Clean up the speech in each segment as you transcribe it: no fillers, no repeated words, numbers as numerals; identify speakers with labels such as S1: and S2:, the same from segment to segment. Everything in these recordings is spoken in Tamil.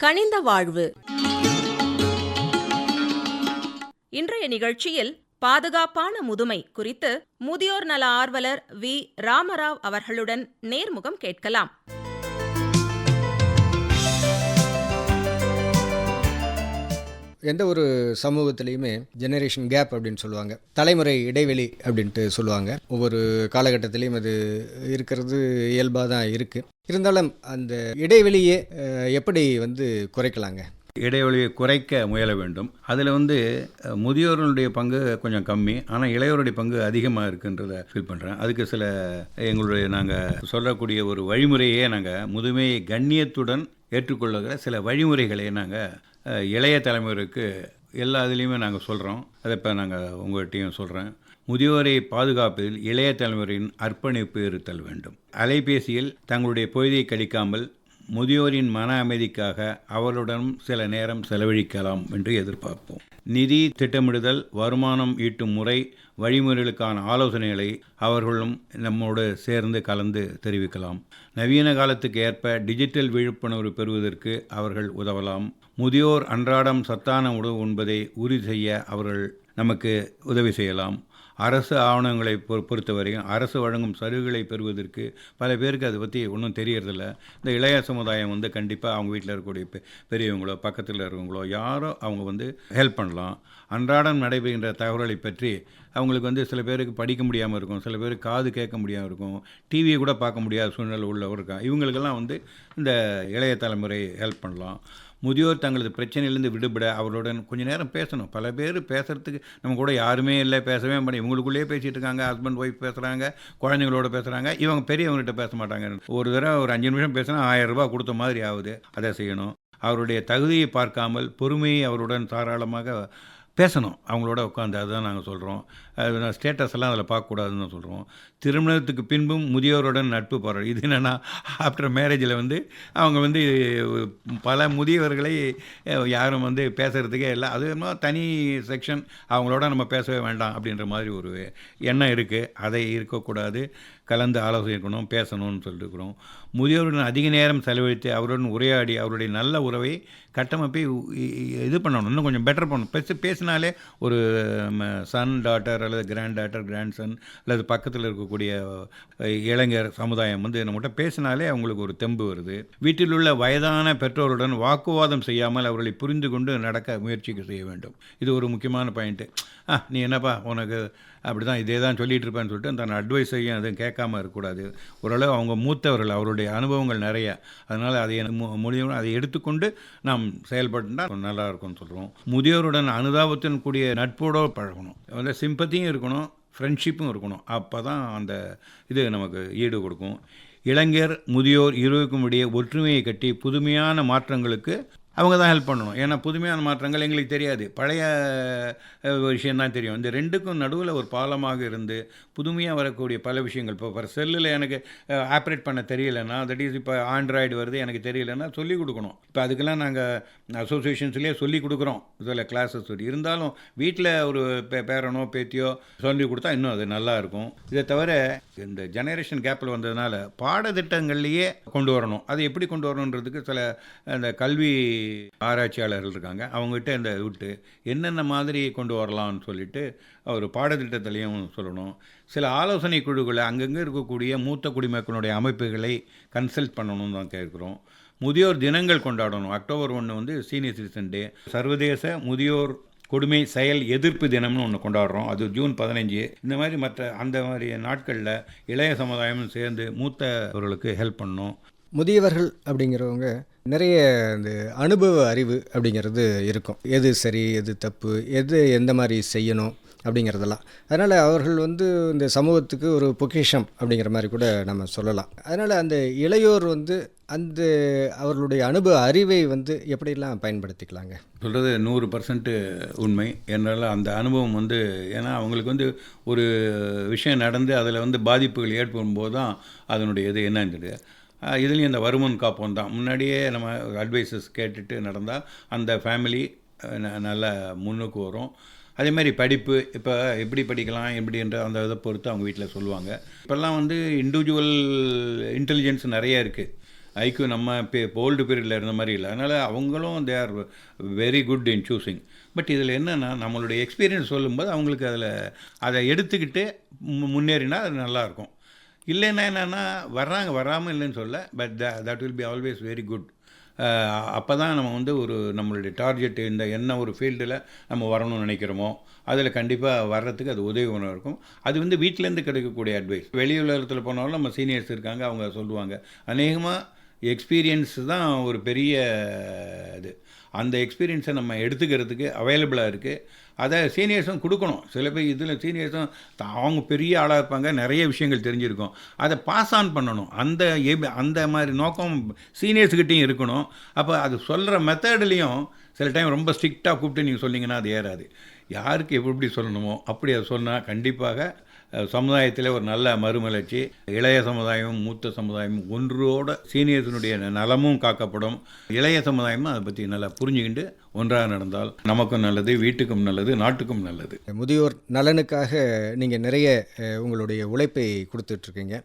S1: கனிந்த வாழ்வு. இன்றைய நிகழ்ச்சியில் பாதுகாப்பான முதுமை குறித்து முதியோர் நல ஆர்வலர் வி. ராமராவ் அவர்களுடன் நேர்முகம் கேட்கலாம்.
S2: எந்த ஒரு சமூகத்திலையுமே ஜெனரேஷன் கேப் அப்படின்னு சொல்லுவாங்க, தலைமுறை இடைவெளி அப்படின்ட்டு சொல்லுவாங்க. ஒவ்வொரு காலகட்டத்திலையும் அது இருக்கிறது இயல்பாக தான் இருக்குது. இருந்தாலும் அந்த இடைவெளியை எப்படி குறைக்கலாங்க?
S3: இடைவெளியை குறைக்க முயல வேண்டும். அதில் முதியோர்களுடைய பங்கு கொஞ்சம் கம்மி, ஆனால் இளையோருடைய பங்கு அதிகமாக இருக்குன்றதை ஃபீல் பண்ணுறேன். அதுக்கு சில எங்களுடைய நாங்கள் சொல்லக்கூடிய ஒரு வழிமுறையே நாங்கள் முதுமையை கண்ணியத்துடன் ஏற்றுக்கொள்ளுகிற சில வழிமுறைகளை நாங்கள் இளைய தலைமுறைக்கு எல்லா இதுலேயுமே நாங்கள் சொல்கிறோம். அதை இப்போ நாங்கள் உங்கள்கிட்டையும் சொல்கிறேன். முதியோரை பாதுகாப்பதில் இளைய தலைமுறையின் அர்ப்பணிப்பு இருத்தல் வேண்டும். அலைபேசியில் தங்களுடைய பொழுதை கழிக்காமல் முதியோரின் மன அமைதிக்காக அவர்களுடன் சில நேரம் செலவழிக்கலாம் என்று எதிர்பார்ப்போம். நிதி திட்டமிடுதல், வருமானம் ஈட்டும் முறை, வழிமுறைகளுக்கான ஆலோசனைகளை அவர்களும் நம்மோடு சேர்ந்து கலந்து தெரிவிக்கலாம். நவீன காலத்துக்கு ஏற்ப டிஜிட்டல் விழிப்புணர்வு பெறுவதற்கு அவர்கள் உதவலாம். முதியோர் அன்றாடம் சத்தான உணவு உண்பதை உறுதி செய்ய அவர்கள் நமக்கு உதவி செய்யலாம். அரசு ஆவணங்களை பொறுத்தவரையும் அரசு வழங்கும் சலுகைகளை பெறுவதற்கு பல பேருக்கு அதை பற்றி ஒன்றும் தெரியறதில்ல. இந்த இளைய சமுதாயம் கண்டிப்பாக அவங்க வீட்டில் இருக்கக்கூடிய பெரியவங்களோ பக்கத்தில் இருக்கவங்களோ யாரோ அவங்க ஹெல்ப் பண்ணலாம். அன்றாடம் நடைபெறுகின்ற தகவல்களை பற்றி அவங்களுக்கு சில பேருக்கு படிக்க முடியாமல் இருக்கும், சில பேருக்கு காது கேட்க முடியாமல் இருக்கும், டிவியை கூட பார்க்க முடியாத சூழ்நிலை உள்ளவர் இருக்கான். இவங்களுக்கெல்லாம் இந்த இளைய தலைமுறை ஹெல்ப் பண்ணலாம். முதியோர் தங்களது பிரச்சனையிலேருந்து விடுபட அவர்களுடன் கொஞ்சம் நேரம் பேசணும். பல பேர் பேசுகிறதுக்கு நம்ம கூட யாருமே இல்லை, பேசவே மாட்டேன். இவங்களுக்குள்ளேயே பேசிகிட்டு இருக்காங்க, ஹஸ்பண்ட் ஒய்ஃப் பேசுகிறாங்க, குழந்தைங்களோட பேசுகிறாங்க. இவங்க பெரியவங்ககிட்ட பேச மாட்டாங்க. ஒரு தடவை ஒரு 5 நிமிஷம் பேசினா 1000 ரூபா கொடுத்த மாதிரி ஆகுது. அதை செய்யணும். அவருடைய தகுதியை பார்க்காமல் பொறுமையை அவருடன் தாராளமாக பேசணும், அவங்களோட உட்காந்து. அதுதான் நாங்கள் சொல்கிறோம். ஸ்டேட்டஸ் எல்லாம் அதில் பார்க்கக்கூடாதுன்னு சொல்கிறோம். திருமணத்துக்கு பின்பும் முதியோருடன் நட்பு பாராட்டு. இது என்னென்னா ஆஃப்டர் மேரேஜில் அவங்க பல முதியவர்களை யாரும் பேசுகிறதுக்கே இல்லை. அது தனி செக்ஷன், அவங்களோட நம்ம பேசவே வேண்டாம் அப்படின்ற மாதிரி ஒரு எண்ணம் இருக்குது. அதை இருக்கக்கூடாது. கலந்து ஆலோசிக்கணும், பேசணும்னு சொல்லியிருக்கிறோம். முதியோருடன் அதிக நேரம் செலவழித்து அவருடன் உரையாடி அவருடைய நல்ல உறவை கட்டமைப்பை இது பண்ணணும், இன்னும் கொஞ்சம் பெட்டர் பண்ணணும். பேசினாலே ஒரு சன் டாட்டர் அல்லது கிராண்ட் டாட்டர் கிராண்ட் சன் அல்லது பக்கத்தில் இருக்கக்கூடிய இளைஞர் சமுதாயம் நம்மகிட்ட பேசினாலே அவங்களுக்கு ஒரு தெம்பு வருது. வீட்டில் உள்ள வயதான பெற்றோருடன் வாக்குவாதம் செய்யாமல் அவர்களை புரிந்து கொண்டு நடக்க முயற்சிக்க செய்ய வேண்டும். இது ஒரு முக்கியமான பாயிண்ட்டு. நீ என்னப்பா உனக்கு அப்படி தான் இதே தான் சொல்லிகிட்டு இருப்பேன்னு சொல்லிட்டு தன் அட்வைஸையும் அதுவும் கேட்காமல் இருக்கக்கூடாது. ஓரளவு அவங்க மூத்தவர்கள், அவருடைய அனுபவங்கள் நிறைய, அதனால் அதை முடியும் அதை எடுத்துக்கொண்டு நாம் செயல்பட்டால் நல்லா இருக்கும்னு சொல்கிறோம். முதியோருடன் அனுதாபத்தின் கூடிய நட்போடு பழகணும். சிம்பத்தியும் இருக்கணும், ஃப்ரெண்ட்ஷிப்பும் இருக்கணும். அப்போ தான் அந்த இது நமக்கு ஈடு கொடுக்கும். இளைஞர் முதியோர் இருவருக்கும் இடையே ஒற்றுமையை கட்டி புதுமையான மாற்றங்களுக்கு அவங்க தான் ஹெல்ப் பண்ணணும். ஏன்னா புதுமையான மாற்றங்கள் எங்களுக்கு தெரியாது, பழைய விஷயந்தான் தெரியும். இந்த ரெண்டுக்கும் நடுவில் ஒரு பாலமாக இருந்து புதுமையாக வரக்கூடிய பல விஷயங்கள். இப்போ செல்லில் எனக்கு ஆப்ரேட் பண்ண தெரியலைன்னா, தட் இஸ் இப்போ ஆண்ட்ராய்டு வருது எனக்கு தெரியலைன்னா சொல்லிக் கொடுக்கணும். இப்போ அதுக்கெல்லாம் நாங்கள் அசோசியேஷன்ஸ்லேயே சொல்லிக் கொடுக்குறோம், இதில் கிளாஸஸ் சொல்லி. இருந்தாலும் வீட்டில் ஒரு பேரனோ பேத்தியோ சொல்லி கொடுத்தா இன்னும் அது நல்லாயிருக்கும். இதை தவிர இந்த ஜெனரேஷன் கேப்பில் வந்ததுனால பாடத்திட்டங்கள்லேயே கொண்டு வரணும். அது எப்படி கொண்டு வரணுன்றதுக்கு சில அந்த கல்வி ஆராய்ச்சியாளர்கள் இருக்காங்க, அவங்ககிட்ட இந்த விட்டு என்னென்ன மாதிரி கொண்டு வரலாம்னு சொல்லிட்டு ஒரு பாடத்திட்டத்திலையும் சொல்லணும். சில ஆலோசனை குழுக்களை அங்கங்கே இருக்கக்கூடிய மூத்த குடிமக்களுடைய அமைப்புகளை கன்சல்ட் பண்ணணும்னு தான் கேட்குறோம். முதியோர் தினங்கள் கொண்டாடணும். அக்டோபர் 1 சீனியர் சிட்டிசன் டே, சர்வதேச முதியோர் கொடுமை செயல் எதிர்ப்பு தினம்னு ஒன்று கொண்டாடுறோம். அது ஜூன் 15. இந்த மாதிரி மற்ற அந்த மாதிரி நாட்களில் இளைய சமுதாயமும் சேர்ந்து மூத்தவர்களுக்கு ஹெல்ப் பண்ணணும்.
S2: முதியவர்கள் அப்படிங்கிறவங்க நிறைய இந்த அனுபவ அறிவு அப்படிங்கிறது இருக்கும். எது சரி, எது தப்பு, எது எந்த மாதிரி செய்யணும் அப்படிங்கிறதெல்லாம். அதனால் அவர்கள் இந்த சமூகத்துக்கு ஒரு பொக்கிஷம் அப்படிங்கிற மாதிரி கூட நம்ம சொல்லலாம். அதனால் அந்த இளையோர் அந்த அவர்களுடைய அனுபவ அறிவை எப்படிலாம் பயன்படுத்திக்கலாங்க?
S3: சொல்கிறது 100% உண்மை. என்னால் அந்த அனுபவம் ஏன்னா அவங்களுக்கு ஒரு விஷயம் நடந்து அதில் பாதிப்புகள் ஏற்படும் போது தான் அதனுடைய இது என்னன்னு தெரியுது. இதுலேயும் இந்த வருமுன் காப்போம் தான். முன்னாடியே நம்ம அட்வைசஸ் கேட்டுட்டு நடந்தால் அந்த ஃபேமிலி நல்லா முன்னுக்கு வரும். அதேமாதிரி படிப்பு இப்போ எப்படி படிக்கலாம் எப்படின்ற அந்த இதை பொறுத்து அவங்க வீட்டில் சொல்லுவாங்க. இப்போல்லாம் இண்டிவிஜுவல் இன்டெலிஜென்ஸ் நிறைய இருக்குது. ஐக்யூ நம்ம ஓல்டு பீரியடில் இருந்த மாதிரி இல்லை. அதனால் அவங்களும் they are very good in choosing. But இதில் என்னென்னா நம்மளுடைய எக்ஸ்பீரியன்ஸ் சொல்லும்போது அவங்களுக்கு அதை எடுத்துக்கிட்டு முன்னேறினா அது நல்லாயிருக்கும். இல்லைன்னா என்னென்னா வராமல் இல்லைன்னு சொல்ல, but that will be always very good. அப்போ தான் நம்ம வந்து நம்மளுடைய டார்கெட் என்ன ஒரு ஃபீல்டில் நம்ம வரணும்னு நினைக்கிறோமோ அதில் கண்டிப்பாக வர்றதுக்கு அது உதவியாக இருக்கும். அது வந்து வீட்டிலேருந்து கிடைக்கக்கூடிய அட்வைஸ். வெளி உலகத்தில் போனாலும் நம்ம சீனியர்ஸ் இருக்காங்க, அவங்க சொல்லுவாங்க. அநேகமாக எக்ஸ்பீரியன்ஸ் தான் ஒரு பெரிய இது. அந்த எக்ஸ்பீரியன்ஸை நம்ம எடுத்துக்கிறதுக்கு அவைலபிளாக இருக்குது. அதை சீனியர்ஸும் கொடுக்கணும். சில பேர் இதில் சீனியர்ஸும் அவங்க பெரிய ஆளாக இருப்பாங்க, நிறைய விஷயங்கள் தெரிஞ்சிருக்கும், அதை பாஸ் ஆன் பண்ணணும். அந்த மாதிரி நோக்கம் சீனியர்ஸுக்கிட்டையும் இருக்கணும். அப்போ அது சொல்கிற மெத்தட்லேயும் சில டைம் ரொம்ப ஸ்ட்ரிக்டாக கூப்பிட்டு நீங்கள் சொன்னீங்கன்னா அது ஏறாது. யாருக்கு எப்படி சொல்லணுமோ அப்படி அதை சொன்னால் கண்டிப்பாக சமுதாயத்தில் ஒரு நல்ல மறுமலர்ச்சி, இளைய சமுதாயமும் மூத்த சமுதாயமும் ஒன்றோட சீனியர்ஸினுடைய நலமும் காக்கப்படும். இளைய சமுதாயமும் அதை பற்றி நல்லா புரிஞ்சுக்கிட்டு ஒன்றாக நடந்தால் நமக்கும் நல்லது, வீட்டுக்கும் நல்லது, நாட்டுக்கும் நல்லது.
S2: முதியோர் நலனுக்காக நீங்கள் நிறைய உங்களுடைய உழைப்பை கொடுத்துட்ருக்கீங்க.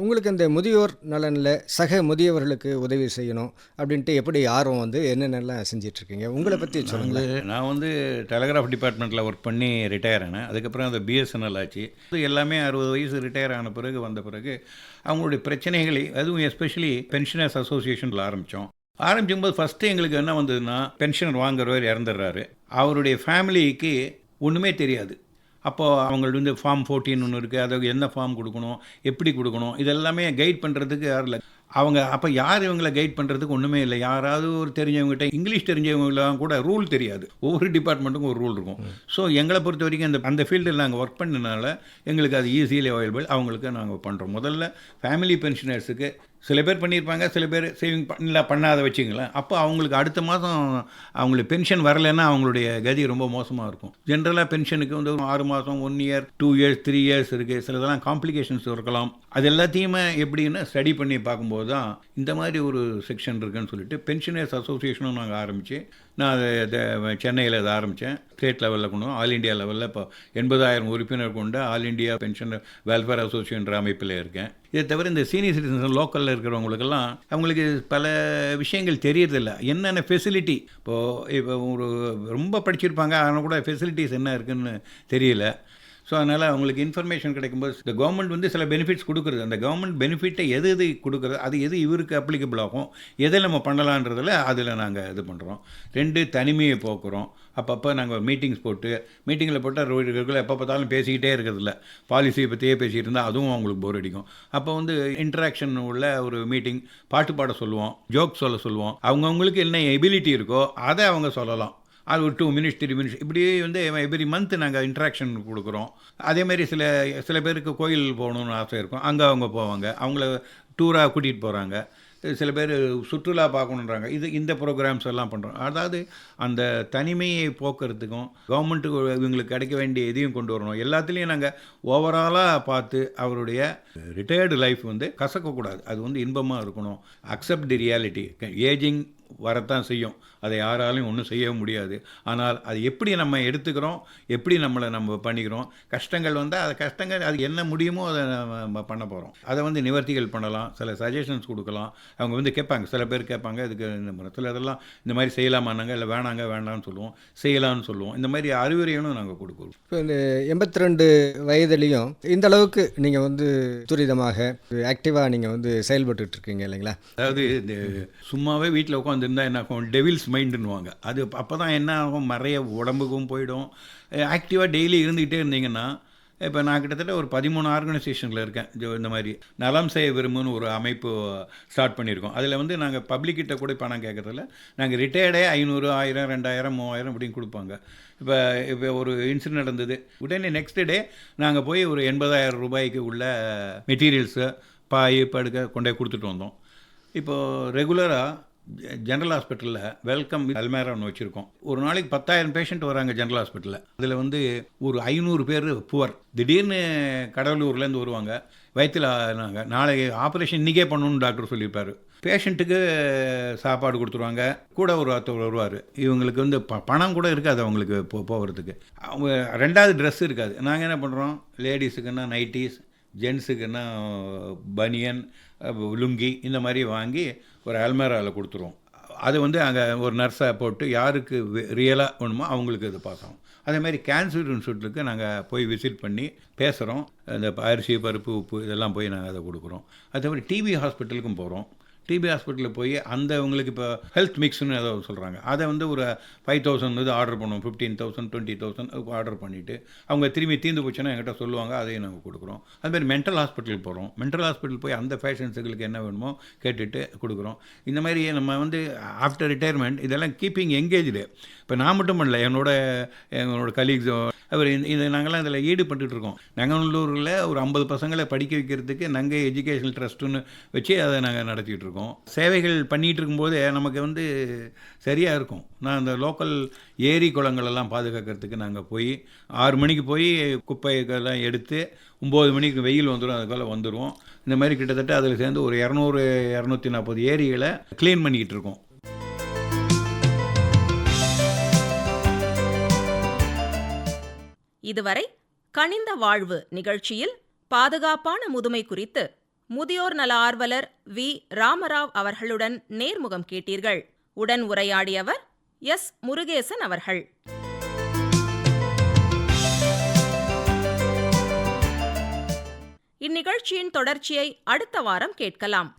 S2: உங்களுக்கு அந்த முதியோர் நலனில் சக முதியவர்களுக்கு உதவி செய்யணும் அப்படின்ட்டு எப்படி ஆர்வம் வந்து என்னென்னலாம் செஞ்சிட்ருக்கீங்க, உங்களை பற்றி சொல்லுங்கள்.
S3: நான் வந்து டெலகிராஃப் டிபார்ட்மெண்ட்டில் ஒர்க் பண்ணி ரிட்டையர் ஆனேன். அதுக்கப்புறம் அந்த பிஎஸ்என்எல் ஆச்சு. எல்லாமே 60 வயசு ரிட்டையர் ஆன பிறகு வந்த பிறகு அவங்களுடைய பிரச்சனைகளை, அதுவும் எஸ்பெஷலி பென்ஷனர்ஸ் அசோசியேஷனில் ஆரம்பிக்கும்போது ஃபஸ்ட்டு எங்களுக்கு என்ன வந்ததுன்னா, பென்ஷன் வாங்குறவர் இறந்துடுறாரு, அவருடைய ஃபேமிலிக்கு ஒன்றுமே தெரியாது. அப்போது அவங்களுக்கு வந்து ஃபார்ம் 14 ஒன்று இருக்குது, அதை என்ன ஃபார்ம் கொடுக்கணும், எப்படி கொடுக்கணும், இதெல்லாமே கைட் பண்ணுறதுக்கு யாரும் இல்லை. அப்போ யார் இவங்களை கைட் பண்ணுறதுக்கு ஒன்றுமே இல்லை. யாராவது ஒரு தெரிஞ்சவங்ககிட்ட, இங்கிலீஷ் தெரிஞ்சவங்களாம் கூட ரூல் தெரியாது. ஒவ்வொரு டிபார்ட்மெண்ட்டுக்கும் ஒரு ரூல் இருக்கும். ஸோ எங்களை பொறுத்த வரைக்கும் அந்த ஃபீல்டில் நாங்கள் ஒர்க் பண்ணனால எங்களுக்கு அது ஈஸிலி அவைலபிள். அவங்களுக்கு நாங்கள் பண்ணுறோம். முதல்ல ஃபேமிலி பென்ஷனர்ஸுக்கு சில பேர் பண்ணியிருப்பாங்க, சில பேர் சேவிங் பண்ணாத வச்சுங்களேன். அப்போ அவங்களுக்கு அடுத்த மாதம் அவங்களுக்கு பென்ஷன் வரலைன்னா அவங்களுடைய கதி ரொம்ப மோசமாக இருக்கும். ஜென்ரலாக பென்ஷனுக்கு வந்து 6 மாதம், 1 இயர், 2 இயர்ஸ், 3 இயர்ஸ் இருக்குது. சிலதெல்லாம் காம்ப்ளிகேஷன்ஸ் இருக்கலாம். அது எல்லாத்தையுமே எப்படின்னு ஸ்டடி பண்ணி பார்க்கும்போது தான் இந்த மாதிரி ஒரு செக்ஷன் இருக்குன்னு சொல்லிட்டு பென்ஷனர்ஸ் அசோசியேஷனும் நாங்கள் ஆரம்பித்து, நான் அதை சென்னையில் அதை ஆரம்பித்தேன். ஸ்டேட் லெவலில் கொண்டு ஆல் இண்டியா லெவலில் இப்போ 80,000 உறுப்பினர் கொண்ட all India pension welfare association அமைப்பில் இருக்கேன். இதை தவிர இந்த சீனியர் சிட்டிசன் லோக்கலில் இருக்கிறவங்களுக்கெல்லாம் அவங்களுக்கு பல விஷயங்கள் தெரியறதில்ல. என்னென்ன ஃபெசிலிட்டி, இப்போ ஒரு ரொம்ப படிச்சிருப்பாங்க, ஆனால் கூட ஃபெசிலிட்டிஸ் என்ன இருக்குதுன்னு தெரியல. ஸோ அதனால் அவங்களுக்கு இன்ஃபர்மேஷன் கிடைக்கும்போது இந்த கவர்மெண்ட் வந்து சில பெனிஃபிட்ஸ் கொடுக்குறது. அந்த கவர்மெண்ட் பெனிஃபிட்டை எது கொடுக்குறது, அது எது இவருக்கு அப்ளிகபிள் ஆகும், எதை நம்ம பண்ணலான்றதில் அதில் நாங்கள் இது பண்ணுறோம். 2 தனிமையை போக்குறோம். அப்பப்போ நாங்கள் மீட்டிங்ஸ் மீட்டிங்கில் போட்டால் ரெகுலர் எப்போ பார்த்தாலும் பேசிக்கிட்டே இருக்கிறதில்ல. பாலிசியை பற்றியே பேசிகிட்டு இருந்தால் அதுவும் அவங்களுக்கு போர் அடிக்கும். அப்போ வந்து இன்ட்ராக்ஷன் உள்ள ஒரு மீட்டிங், பாட்டு பாட சொல்லுவோம், ஜோக் சொல்லுவோம். அவங்கவுங்களுக்கு என்ன எபிலிட்டி இருக்கோ அதை அவங்க சொல்லலாம். அது ஒரு 2 மினிட்ஸ் 3 மினிட்ஸ் இப்படியே வந்து எவ்ரி மந்த் நாங்கள் இன்ட்ராக்ஷன் கொடுக்குறோம். அதேமாதிரி சில பேருக்கு கோயில் போகணுன்னு ஆசை இருக்கும், அங்கே அவங்க போவாங்க, அவங்கள டூராக கூட்டிகிட்டு போகிறாங்க. சில பேர் சுற்றுலா பார்க்கணுன்றாங்க. இந்த ப்ரோக்ராம்ஸ் எல்லாம் பண்ணுறோம். அதாவது அந்த தனிமையை போக்குறதுக்கும் கவர்மெண்ட்டுக்கு இவங்களுக்கு கிடைக்க வேண்டிய இதையும் கொண்டு வரணும். எல்லாத்துலேயும் நாங்கள் ஓவராலாக பார்த்து அவருடைய ரிட்டையர்டு லைஃப் வந்து கசக்கக்கூடாது. அது வந்து இன்பமாக இருக்கணும். Accept the reality. ஏஜிங் வரத்தான் செய்யும், அதை யாராலையும் ஒன்றும் செய்ய முடியாது. ஆனால் அது எப்படி நம்ம எடுத்துக்கிறோம், எப்படி நம்ம பண்ணிக்கிறோம். கஷ்டங்கள் வந்தால் அது என்ன முடியுமோ அதை நம்ம பண்ண போகிறோம். அதை வந்து நிவர்த்திகள் பண்ணலாம், சில சஜஷன்ஸ் கொடுக்கலாம். அவங்க வந்து கேட்பாங்க, சில பேர் கேட்பாங்க, இதுக்கு சில இதெல்லாம் இந்த மாதிரி செய்யலாமான்னாங்க, இல்லை வேண்டாம்னு சொல்லுவோம், செய்யலாம்னு சொல்லுவோம். இந்த மாதிரி அறிவுரைகளும் நாங்கள் கொடுக்குறோம்.
S2: இப்போ இந்த 82 வயதுலேயும் இந்த அளவுக்கு நீங்கள் வந்து துரிதமாக ஆக்டிவாக நீங்கள் வந்து செயல்பட்டுருக்கீங்க இல்லைங்களா?
S3: அதாவது இந்த சும்மாவே வீட்டில் உட்காந்துருந்தா என்ன ஆகும், டெவில்ஸ் மைண்டுன்னுவாங்க. அது அப்போ தான் என்ன ஆகும், நிறைய உடம்புக்கும் போயிடும். ஆக்டிவாக டெய்லி இருந்துக்கிட்டே இருந்தீங்கன்னா, இப்போ நான் கிட்டத்தட்ட ஒரு 13 ஆர்கனைசேஷனில் இருக்கேன். இந்த மாதிரி நலம் செய்ய விரும்புன்னு ஒரு அமைப்பு ஸ்டார்ட் பண்ணியிருக்கோம். அதில் வந்து நாங்கள் பப்ளிக்கிட்ட கூட பணம் கேட்குறதில்ல. நாங்கள் ரிட்டையர்டே 500, 1000, 2000, 3000 அப்படின்னு கொடுப்பாங்க. இப்போ ஒரு இன்சிடென்ட் நடந்தது, உடனே நெக்ஸ்ட் டே நாங்கள் போய் ஒரு 80,000 ரூபாய்க்கு உள்ள மெட்டீரியல்ஸு, பாய், படுக்க கொண்டே கொடுத்துட்டு வந்தோம். இப்போது ரெகுலராக ஜென்ரல் ஹாஸ்பிட்டலில் வெல்கம் அல்மேரான்னு வச்சுருக்கோம். ஒரு நாளைக்கு 10,000 பேஷண்ட் வராங்க ஜென்ரல் ஹாஸ்பிட்டலில். அதில் வந்து ஒரு 500 பேர் புவர். திடீர்னு கடலூர்லேருந்து வருவாங்க, வயிற்றில் நாளைக்கு ஆப்ரேஷன் இன்றைக்கே பண்ணணும்னு டாக்டர் சொல்லியிருப்பார். பேஷண்ட்டுக்கு சாப்பாடு கொடுத்துருவாங்க, கூட ஒரு ஒருத்தர் வருவார். இவங்களுக்கு வந்து பணம் கூட இருக்காது அவங்களுக்கு போகிறதுக்கு. அவங்க 2வது ட்ரெஸ் இருக்காது. நாங்கள் என்ன பண்ணுறோம், லேடிஸுக்குன்னா நைட்டிஸ், ஜென்ஸுக்குன்னா பனியன், லுங்கி இந்த மாதிரி வாங்கி ஒரு அல்மேராவில் கொடுத்துருவோம். அது வந்து அங்கே ஒரு நர்ஸை போட்டு யாருக்கு ரியலாக வேணுமோ அவங்களுக்கு இது பாஸ் ஆகும். அதேமாதிரி கேன்சர் இன்ஸ்டியூட்டுக்கு நாங்கள் போய் விசிட் பண்ணி பேசுகிறோம். இந்த அரிசி, பருப்பு, உப்பு இதெல்லாம் போய் நாங்கள் அதை கொடுக்குறோம். அதே மாதிரி டிபி ஹாஸ்பிட்டலுக்கும் போகிறோம். டிபி ஹாஸ்பிட்டலில் போய் அந்த உங்களுக்கு இப்போ ஹெல்த் மிக்ஸ்னு ஏதோ சொல்கிறாங்க, அதை வந்து ஒரு 5,000 இது ஆர்டர் பண்ணுவோம். 15,000 20,000 ஆர்டர் பண்ணிவிட்டு அவங்க திரும்பி தீர்ந்து போச்சுன்னா என்கிட்ட சொல்லுவாங்க, அதையும் நாங்கள் கொடுக்குறோம். அதுமாதிரி மென்டல் ஹாஸ்பிட்டலுக்கு போகிறோம். மென்டல் ஹாஸ்பிட்டல் போய் அந்த ஃபேஷன்ஸுகளுக்கு என்ன வேணுமோ கேட்டுட்டு கொடுக்குறோம். இந்த மாதிரி நம்ம வந்து ஆஃப்டர் ரிட்டையர்மெண்ட் இதெல்லாம் கீப்பிங் எங்கேஜ்டு. இப்போ நான் மட்டும் பண்ணல, என்னோட கலீக்ஸோ இது நாங்கள்லாம் இதில் ஈடுபட்டுருக்கோம். நங்கநல்லூரில் ஒரு 50 பசங்களை படிக்க வைக்கிறதுக்கு நங்கை எஜுகேஷனல் ட்ரஸ்ட்டுன்னு வச்சு அதை நாங்கள் நடத்திட்டு இருக்கோம். சேவைகள் பண்ணிகிட்டு இருக்கும்போது நமக்கு வந்து சரியாக இருக்கும். நான் அந்த லோக்கல் ஏரி குளங்களெல்லாம் பாதுகாக்கிறதுக்கு நாங்கள் போய் 6 மணிக்கு போய் குப்பைகள்லாம் எடுத்து 9 மணிக்கு வெயில் வந்துடும், அதுக்குள்ளே வந்துடுவோம். இந்த மாதிரி கிட்டத்தட்ட அதில் சேர்ந்து ஒரு 200-240 ஏரிகளை க்ளீன் பண்ணிக்கிட்டு இருக்கோம்.
S1: இதுவரை கனிந்த வாழ்வு நிகழ்ச்சியில் பாதுகாப்பான முதுமை குறித்து முதியோர் நல ஆர்வலர் வி. ராமராவ் அவர்களுடன் நேர்முகம் கேட்டீர்கள். உடன் உரையாடியவர் எஸ். முருகேசன் அவர்கள். இந்நிகழ்ச்சியின் தொடர்ச்சியை அடுத்த வாரம் கேட்கலாம்.